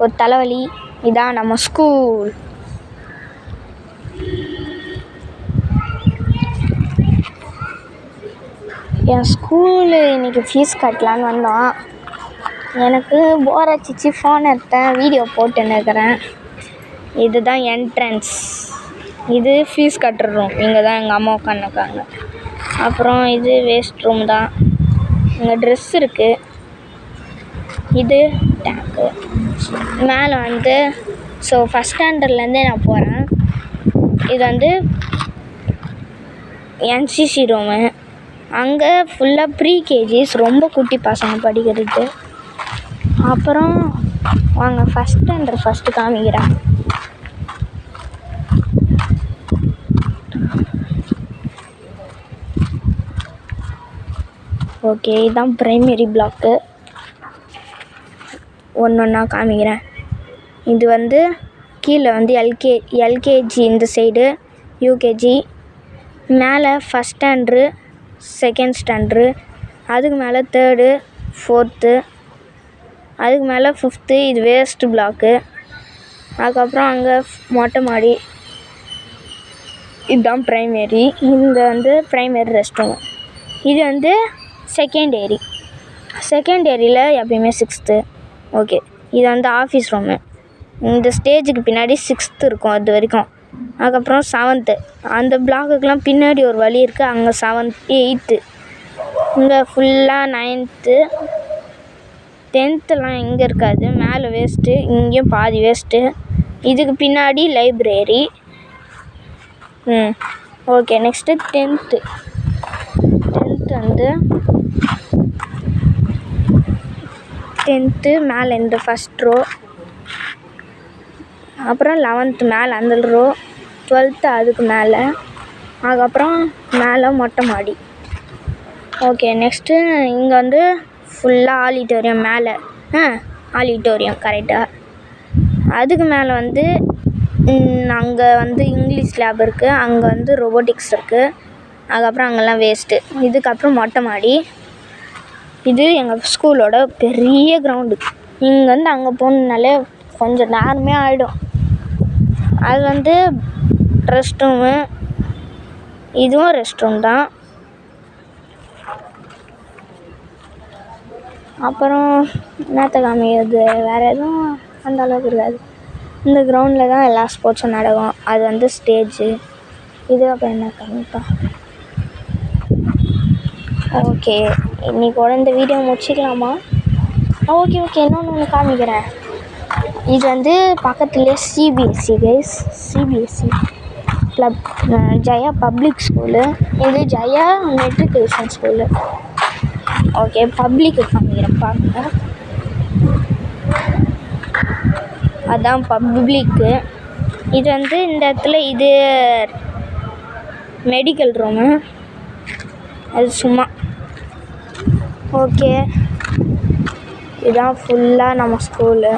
ஒரு தலைவலி. இதான் நம்ம ஸ்கூல். என் ஸ்கூலு இன்றைக்கி ஃபீஸ் கட்டலான்னு வந்தோம். எனக்கு போர் அடிச்சிச்சு, ஃபோன் எடுத்தேன், வீடியோ போட்டுன்னு இருக்கிறேன். இதுதான் என்ட்ரன்ஸ். இது ஃபீஸ் கட்டுற ரூம். இங்கே தான் எங்கள் அம்மா உட்காந்துருக்காங்க. அப்புறம் இது வேஸ்ட் ரூம் தான். இங்கே ட்ரெஸ் இருக்குது. இது டேங்க்கு. மேலே வந்து ஃபஸ்ட் ஸ்டாண்டர்ட்லேருந்தே நான் போகிறேன். இது வந்து என்சிசி ரூமு. அங்கே ஃபுல்லாக ப்ரீகேஜிஸ், ரொம்ப குட்டி பசங்க படிக்கிறது. அப்புறம் வாங்க ஃபஸ்ட் ஸ்டாண்டர்ட் ஃபஸ்ட்டு காமிக்கிறேன். ஓகே, இதுதான் ப்ரைமரி பிளாக்கு. ஒன்றா காமிக்கிறேன். இது வந்து கீழே வந்து எல்கேஜி இந்த சைடு, யூகேஜி, மேலே ஃபஸ்ட் ஸ்டாண்டர்டு, செகண்ட் ஸ்டாண்டர்டு, அதுக்கு மேலே தேர்டு, ஃபோர்த்து, அதுக்கு மேலே ஃபிஃப்த்து. இது வேஸ்ட்டு பிளாக்கு. அதுக்கப்புறம் அங்கே மொட்டை மாடி. இதுதான் ப்ரைமரி. இந்த வந்து ப்ரைமரி ரெஸ்ட் ரூம். இது வந்து செகண்டரியில் எப்பயுமே 6th. ஓகே, இது வந்து ஆஃபீஸ் ரூமு. இந்த ஸ்டேஜுக்கு பின்னாடி 6th இருக்கும் அது வரைக்கும். அதுக்கப்புறம் 7th. அந்த பிளாக்குக்கெலாம் பின்னாடி ஒரு வழி இருக்குது. அங்கே 7th 8th. இங்கே ஃபுல்லாக 9th 10thலாம் இங்கே இருக்காது. மேலே வேஸ்ட்டு, இங்கேயும் பாதி வேஸ்ட்டு. இதுக்கு பின்னாடி லைப்ரரி. ஓகே, நெக்ஸ்ட்டு 10th வந்து 10th மேலே இந்த ஃபஸ்ட் ரோ. அப்புறம் 11th மேலே அந்த ரோ, 12th அதுக்கு மேலே. அதுக்கப்புறம் மேலே மொட்டை மாடி. ஓகே, நெக்ஸ்ட்டு இங்கே வந்து ஃபுல்லாக ஆடிட்டோரியம். மேலே ஆடிட்டோரியம் கரெக்டாக. அதுக்கு மேலே வந்து அங்கே வந்து இங்கிலீஷ் லேப் இருக்குது. அங்கே வந்து ரொபோட்டிக்ஸ் இருக்குது. அதுக்கப்புறம் அங்கெல்லாம் வேஸ்ட்டு. இதுக்கப்புறம் மொட்டை மாடி. இது எங்கள் ஸ்கூலோட பெரிய கிரவுண்டு. இங்கேருந்து அங்கே போகணுன்னாலே கொஞ்சம் நேரமே ஆகிடும். அது வந்து ரெஸ்ட் ரூமு. இதுவும் ரெஸ்ட் ரூம் தான். அப்புறம் என்னத்த காமிக்கிறது, வேறு எதுவும் அந்த அளவுக்கு இருக்காது. இந்த கிரவுண்டில் தான் எல்லா ஸ்போர்ட்ஸும் நடக்கும். அது வந்து ஸ்டேஜு. இது அப்புறம் என்ன காமிப்பா. ஓகே, இன்றைக்கோட இந்த வீடியோ முடிச்சிக்கலாமா? ஓகே, இன்னொன்று காமிக்கிறேன். இது வந்து பக்கத்துலேயே CBSE guys. CBSE Jaya public school. இது ஜெயா மெட்ரிகுலேஷன் ஸ்கூலு. ஓகே, பப்ளிக்கு காமிக்கிறேன் பாருங்க. அதான் பப்ளிக்கு. இது வந்து இந்த இடத்துல இது மெடிக்கல் ரூமு. அது சும்மா. ஓகே, இதுதான் ஃபுல்லாக நம்ம ஸ்கூலு.